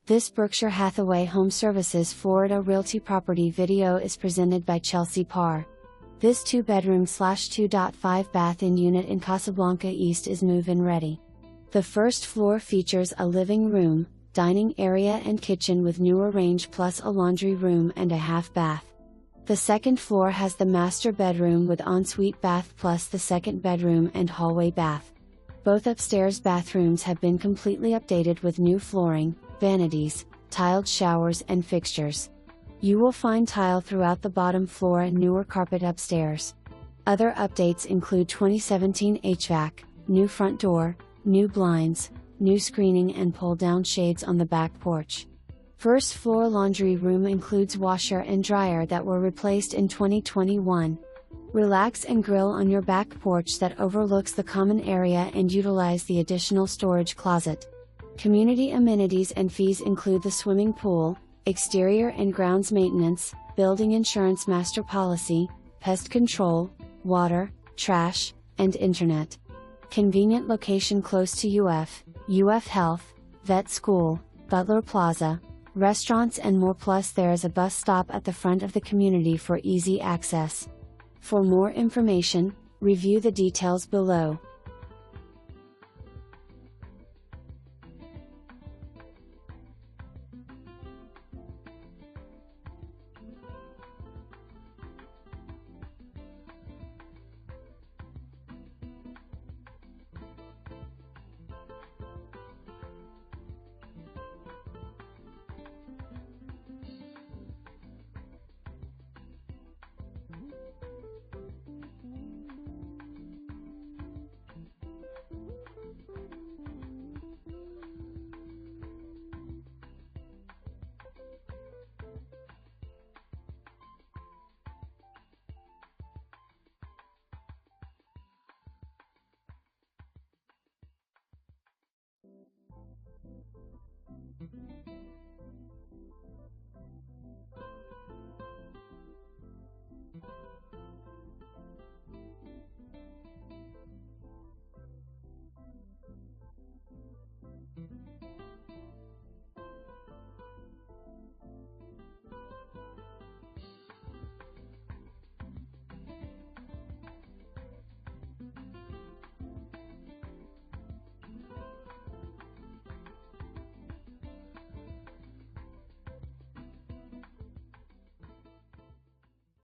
This Berkshire Hathaway HomeServices Florida Realty property video is presented by Chelsea Parr. This 2-bedroom/2.5-bath-in unit in Casablanca East is move-in ready. The first floor features a living room, dining area and kitchen with newer range plus a laundry room and a half bath. The second floor has the master bedroom with ensuite bath plus the second bedroom and hallway bath. Both upstairs bathrooms have been completely updated with new flooring, vanities, tiled showers and fixtures. You will find tile throughout the bottom floor and newer carpet upstairs. Other updates include 2017 HVAC, new front door, new blinds, new screening and pull-down shades on the back porch. First floor laundry room includes washer and dryer that were replaced in 2021. Relax and grill on your back porch that overlooks the common area and utilize the additional storage closet. Community amenities and fees include the swimming pool, exterior and grounds maintenance, building insurance master policy, pest control, water, trash, and internet. Convenient location close to UF Health, Vet School, Butler Plaza, restaurants and more, plus there is a bus stop at the front of the community for easy access. For more information, review the details below.